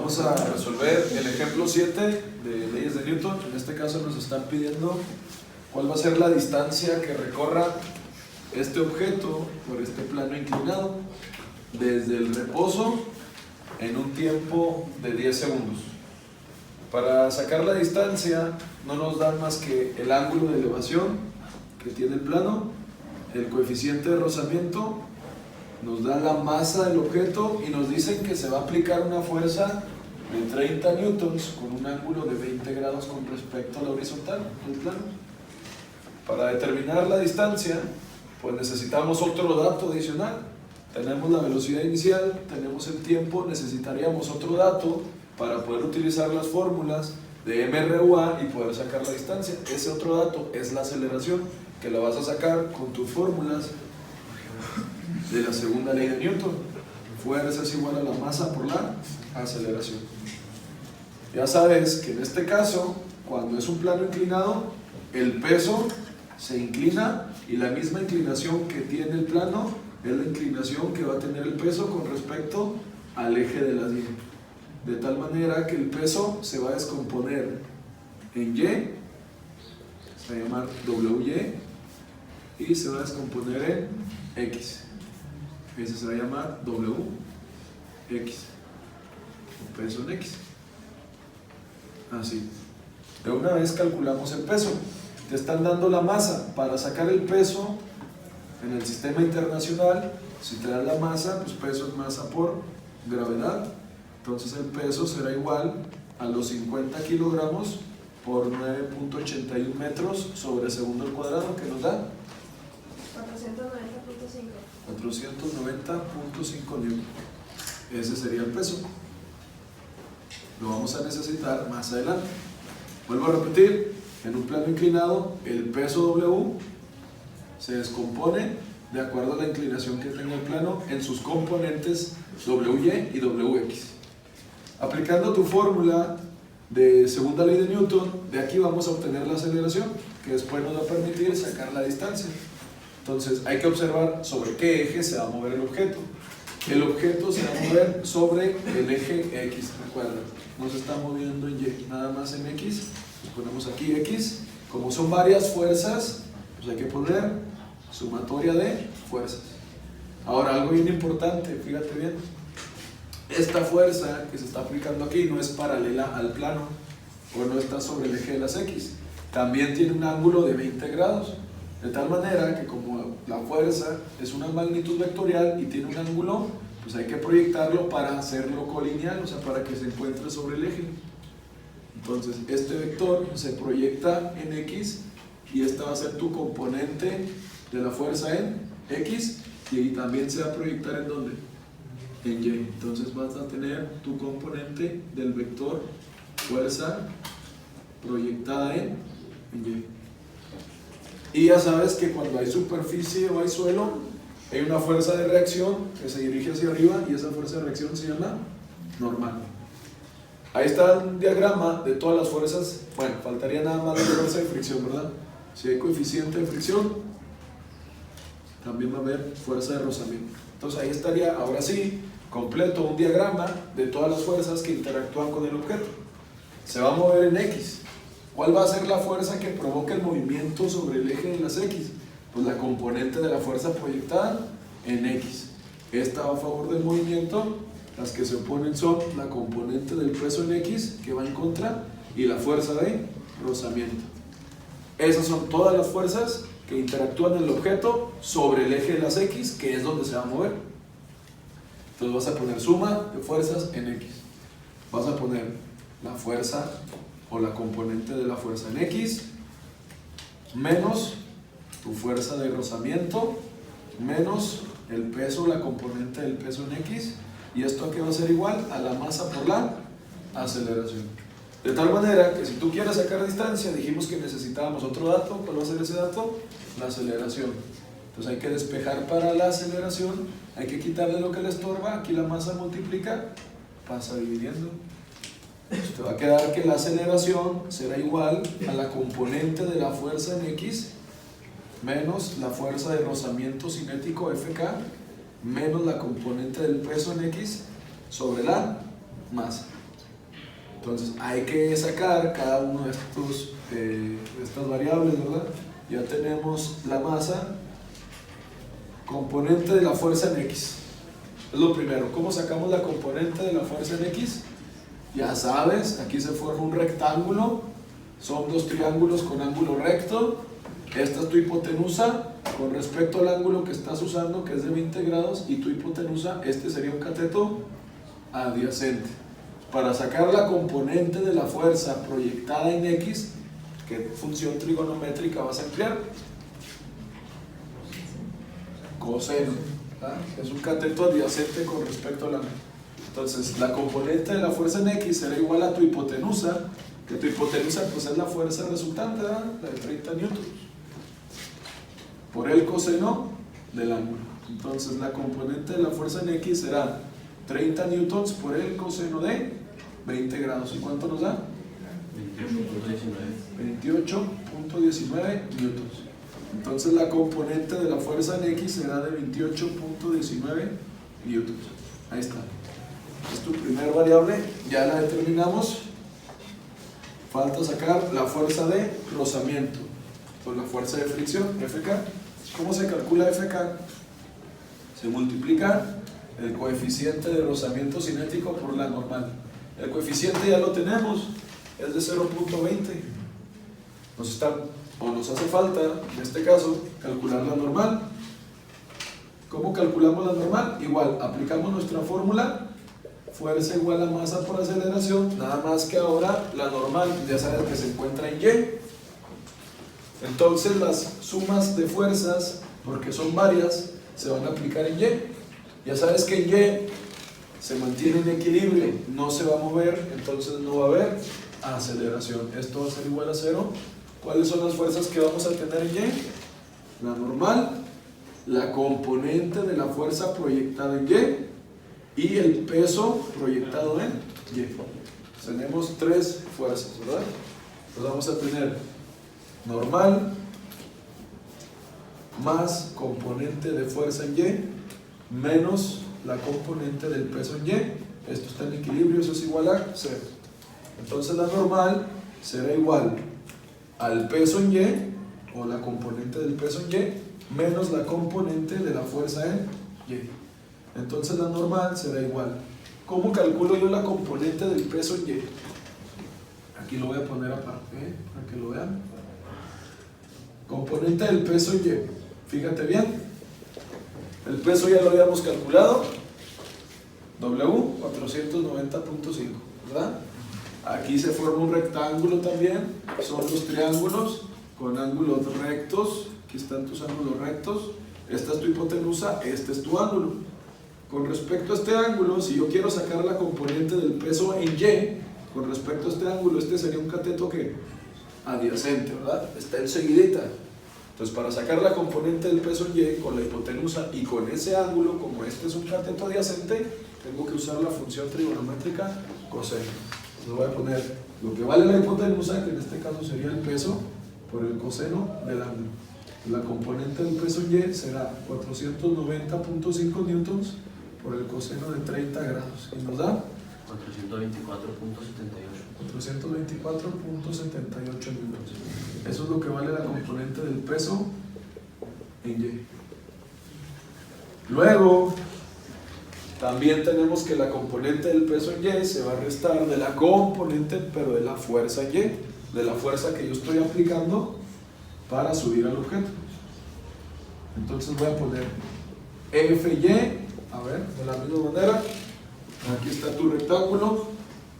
Vamos a resolver el ejemplo 7 de leyes de Newton. En este caso nos están pidiendo cuál va a ser la distancia que recorra este objeto por este plano inclinado desde el reposo en un tiempo de 10 segundos. Para sacar la distancia no nos dan más que el ángulo de elevación que tiene el plano, el coeficiente de rozamiento, nos da la masa del objeto y nos dicen que se va a aplicar una fuerza de 30 newtons con un ángulo de 20 grados con respecto a la horizontal del plano. Para determinar la distancia, pues necesitamos otro dato adicional. Tenemos la velocidad inicial, tenemos el tiempo, necesitaríamos otro dato para poder utilizar las fórmulas de MRUA y poder sacar la distancia. Ese otro dato es la aceleración, que la vas a sacar con tus fórmulas de la segunda ley de Newton. Fuerza es igual a la masa por la aceleración. Ya sabes que en este caso, cuando es un plano inclinado, el peso se inclina y la misma inclinación que tiene el plano es la inclinación que va a tener el peso con respecto al eje de la Y. De tal manera que el peso se va a descomponer en Y, se va a llamar WY, y se va a descomponer en X. Ese se va a llamar WX, el peso en X. Así. De una vez calculamos el peso. Te están dando la masa. Para sacar el peso en el sistema internacional, si te dan la masa, pues peso es masa por gravedad. Entonces el peso será igual a los 50 kilogramos por 9.81 metros sobre segundo al cuadrado, que nos da 490.5 newton. Ese sería el peso. Lo vamos a necesitar más adelante. Vuelvo a repetir, en un plano inclinado el peso W se descompone de acuerdo a la inclinación que tenga el plano en sus componentes WY y WX. Aplicando tu fórmula de segunda ley de Newton, de aquí vamos a obtener la aceleración, que después nos va a permitir sacar la distancia. Entonces hay que observar sobre qué eje se va a mover el objeto. El objeto se va a mover sobre el eje X, recuerda, no se está moviendo en Y, nada más en X. Pues ponemos aquí X. Como son varias fuerzas, pues hay que poner sumatoria de fuerzas. Ahora, algo bien importante, fíjate bien. Esta fuerza que se está aplicando aquí no es paralela al plano, o no está sobre el eje de las X. También tiene un ángulo de 20 grados. De tal manera que como la fuerza es una magnitud vectorial y tiene un ángulo, pues hay que proyectarlo para hacerlo colineal, o sea, para que se encuentre sobre el eje. Entonces, este vector se proyecta en X y esta va a ser tu componente de la fuerza en X, y también se va a proyectar ¿en dónde? En Y. Entonces vas a tener tu componente del vector fuerza proyectada en Y. Y ya sabes que cuando hay superficie o hay suelo, hay una fuerza de reacción que se dirige hacia arriba y esa fuerza de reacción se llama normal. Ahí está un diagrama de todas las fuerzas. Bueno, faltaría nada más la fuerza de fricción, ¿verdad? Si hay coeficiente de fricción, también va a haber fuerza de rozamiento. Entonces ahí estaría, ahora sí, completo un diagrama de todas las fuerzas que interactúan con el objeto. Se va a mover en X. ¿Cuál va a ser la fuerza que provoca el movimiento sobre el eje de las X? Pues la componente de la fuerza proyectada en X. Esta va a favor del movimiento, las que se oponen son la componente del peso en X, que va en contra, y la fuerza de rozamiento. Esas son todas las fuerzas que interactúan en el objeto sobre el eje de las X, que es donde se va a mover. Entonces vas a poner suma de fuerzas en X. Vas a poner la fuerza o la componente de la fuerza en X menos tu fuerza de rozamiento menos el peso, la componente del peso en X, y esto aquí va a ser igual a la masa por la aceleración. De tal manera que si tú quieres sacar distancia, dijimos que necesitábamos otro dato. ¿Cuál va a ser ese dato? La aceleración. Entonces hay que despejar para la aceleración, hay que quitarle lo que le estorba. Aquí la masa multiplica, pasa dividiendo. Te va a quedar que la aceleración será igual a la componente de la fuerza en X menos la fuerza de rozamiento cinético Fk menos la componente del peso en X sobre la masa. Entonces hay que sacar cada uno de estas variables, ¿verdad? Ya tenemos la masa, componente de la fuerza en X. Es lo primero. ¿Cómo sacamos la componente de la fuerza en X? Ya sabes, aquí se forma un rectángulo, son dos triángulos con ángulo recto. Esta es tu hipotenusa con respecto al ángulo que estás usando, que es de 20 grados, y tu hipotenusa, este sería un cateto adyacente. Para sacar la componente de la fuerza proyectada en X, ¿qué función trigonométrica vas a emplear? Coseno. Es un cateto adyacente con respecto al ángulo. Entonces, la componente de la fuerza en X será igual a tu hipotenusa, que tu hipotenusa pues es la fuerza resultante, ¿verdad? La de 30 newtons, por el coseno del ángulo. Entonces, la componente de la fuerza en X será 30 newtons por el coseno de 20 grados. ¿Y cuánto nos da? 28.19 newtons. Entonces la componente de la fuerza en X será de 28.19 newtons. Ahí está. Es tu primer variable, ya la determinamos. Falta sacar la fuerza de rozamiento, o la fuerza de fricción, FK. ¿Cómo se calcula FK? Se multiplica el coeficiente de rozamiento cinético por la normal. El coeficiente ya lo tenemos, es de 0.20. Nos hace falta, en este caso, calcular la normal. ¿Cómo calculamos la normal? Igual, aplicamos nuestra fórmula, fuerza igual a masa por aceleración, nada más que ahora la normal, ya sabes que se encuentra en Y. Entonces las sumas de fuerzas, porque son varias, se van a aplicar en Y. Ya sabes que en Y se mantiene en equilibrio, no se va a mover, entonces no va a haber aceleración. Esto va a ser igual a 0. ¿Cuáles son las fuerzas que vamos a tener en Y? La normal, la componente de la fuerza proyectada en Y y el peso proyectado en Y. Tenemos tres fuerzas, ¿verdad? Entonces vamos a tener normal más componente de fuerza en Y menos la componente del peso en Y. Esto está en equilibrio, eso es igual a 0. Entonces la normal será igual al peso en Y, o la componente del peso en Y, menos la componente de la fuerza en Y. Entonces la normal será igual. ¿Cómo calculo yo la componente del peso en Y? Aquí lo voy a poner aparte, para que lo vean. Componente del peso en Y. Fíjate bien. El peso ya lo habíamos calculado. W, 490.5, ¿verdad? Aquí se forma un rectángulo también, son los triángulos con ángulos rectos. Aquí están tus ángulos rectos. Esta es tu hipotenusa, este es tu ángulo. Con respecto a este ángulo, si yo quiero sacar la componente del peso en Y, con respecto a este ángulo, este sería un cateto que adyacente, ¿verdad? Está enseguidita. Entonces, para sacar la componente del peso en Y con la hipotenusa y con ese ángulo, como este es un cateto adyacente, tengo que usar la función trigonométrica coseno. Entonces voy a poner lo que vale la hipotenusa, que en este caso sería el peso, por el coseno del ángulo. La componente del peso en Y será 490.5 newtons por el coseno de 30 grados. Y nos da 424.78 newtons. Eso es lo que vale la componente del peso en Y. Luego, también tenemos que la componente del peso en Y se va a restar de la componente, pero de la fuerza en Y, de la fuerza que yo estoy aplicando para subir al objeto. Entonces voy a poner FY, a ver, de la misma manera. Aquí está tu rectángulo,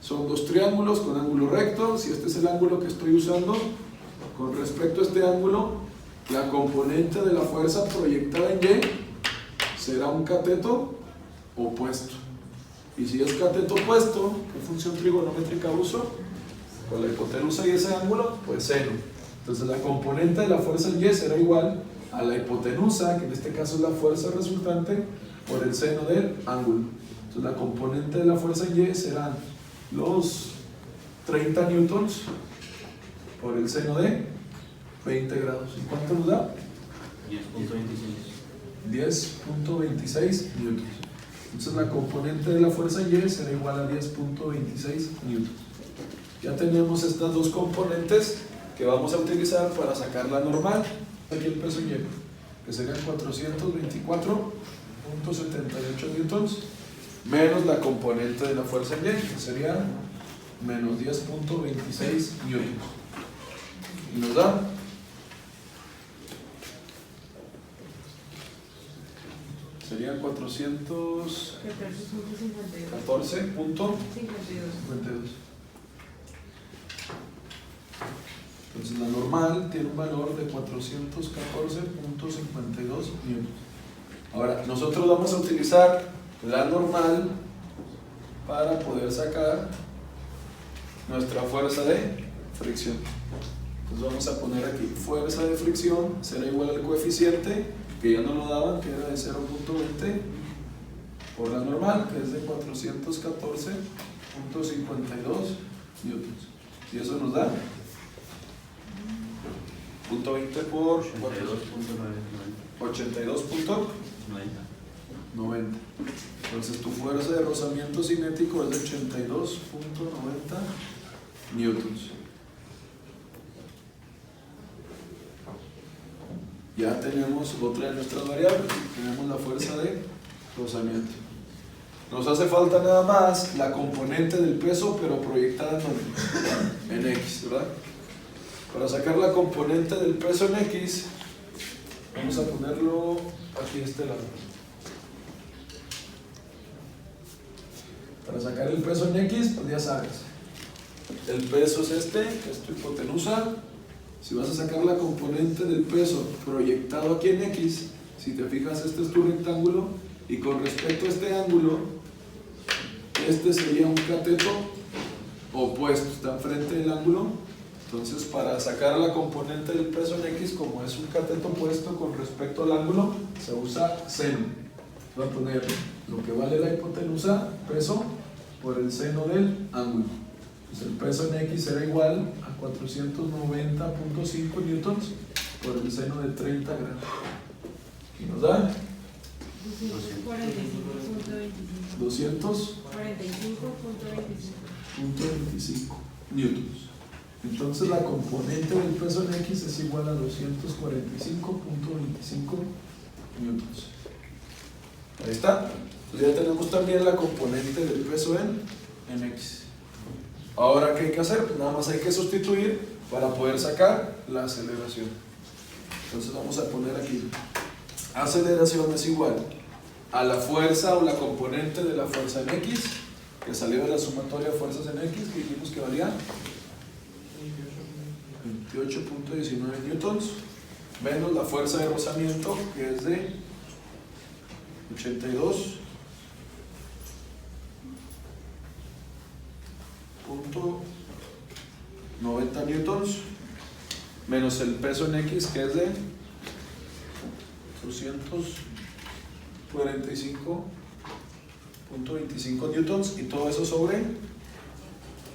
son dos triángulos con ángulo recto. Si este es el ángulo que estoy usando, con respecto a este ángulo, la componente de la fuerza proyectada en Y será un cateto opuesto. Y si es cateto opuesto, ¿qué función trigonométrica uso? Con la hipotenusa y ese ángulo, pues seno. Entonces la componente de la fuerza en Y será igual a la hipotenusa, que en este caso es la fuerza resultante, por el seno del ángulo. Entonces la componente de la fuerza en Y serán los 30 newtons por el seno de 20 grados. ¿Y cuánto nos da? 10.26 newtons. Entonces la componente de la fuerza Y será igual a 10.26 newtons. Ya tenemos estas dos componentes que vamos a utilizar para sacar la normal. Aquí el peso Y, que serían 424.78 newtons, menos la componente de la fuerza Y, que sería menos 10.26 newtons. Y nos da serían 414.52. Entonces la normal tiene un valor de 414.52 newtons. Ahora, nosotros vamos a utilizar la normal para poder sacar nuestra fuerza de fricción. Entonces vamos a poner aquí fuerza de fricción será igual al coeficiente, que ya no lo daban, que era de 0.20 por la normal, que es de 414.52 newtons. Y eso nos da 0.20 por 82.90. Entonces tu fuerza de rozamiento cinético es de 82.90 newtons. Ya tenemos otra de nuestras variables, tenemos la fuerza de rozamiento. Nos hace falta nada más la componente del peso, pero proyectada en X, ¿verdad? Para sacar la componente del peso en X, vamos a ponerlo aquí a este lado. Para sacar el peso en X, pues ya sabes, el peso es este, que es tu hipotenusa. Si vas a sacar la componente del peso proyectado aquí en X, si te fijas, este es tu rectángulo, y con respecto a este ángulo, este sería un cateto opuesto, está enfrente del ángulo. Entonces, para sacar la componente del peso en X, como es un cateto opuesto con respecto al ángulo, se usa seno. Voy a poner lo que vale la hipotenusa, peso, por el seno del ángulo. Pues el peso en X será igual a 490.5 newtons por el seno de 30 grados. Y nos da 245.25 newtons. Entonces la componente del peso en X es igual a 245.25 newtons. Ahí está. Pues ya tenemos también la componente del peso en X. Ahora, ¿qué hay que hacer? Pues nada más hay que sustituir para poder sacar la aceleración. Entonces vamos a poner aquí, aceleración es igual a la fuerza o la componente de la fuerza en X, que salió de la sumatoria de fuerzas en X, que dijimos que valía 28.19 newtons, menos la fuerza de rozamiento, que es de 82.90 newtons, menos el peso en X, que es de 245.25 newtons, y todo eso sobre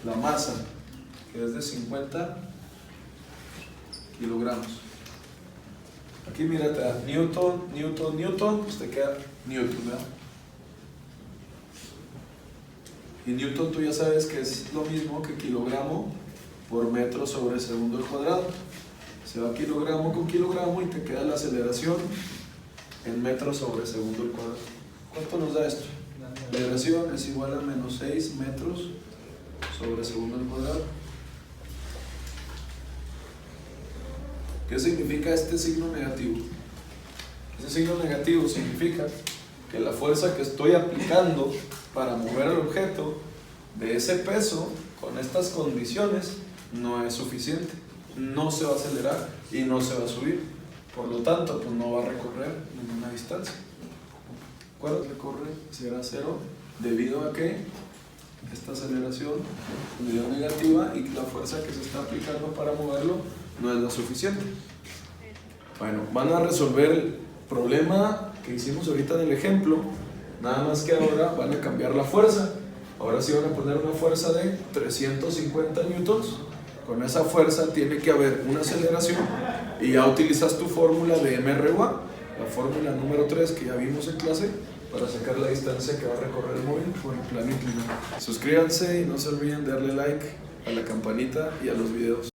la masa, que es de 50 kilogramos. Aquí mira, te da newton, newton, newton, pues te queda newton, ¿verdad? Y newton tú ya sabes que es lo mismo que kilogramo por metro sobre segundo al cuadrado. Se va kilogramo con kilogramo y te queda la aceleración en metros sobre segundo al cuadrado. ¿Cuánto nos da esto? La aceleración es igual a menos 6 metros sobre segundo al cuadrado. ¿Qué significa este signo negativo? Este signo negativo significa que la fuerza que estoy aplicando para mover el objeto de ese peso con estas condiciones no es suficiente, no se va a acelerar y no se va a subir, por lo tanto pues no va a recorrer ninguna distancia. ¿Cuál recorre? Será cero, debido a que esta aceleración es negativa y la fuerza que se está aplicando para moverlo no es la suficiente. Bueno, van a resolver el problema que hicimos ahorita en el ejemplo, nada más que ahora van a cambiar la fuerza. Ahora sí van a poner una fuerza de 350 newtons. Con esa fuerza tiene que haber una aceleración y ya utilizas tu fórmula de MRUA, la fórmula número 3 que ya vimos en clase, para sacar la distancia que va a recorrer el móvil por el plano inclinado. Suscríbanse y no se olviden de darle like a la campanita y a los videos.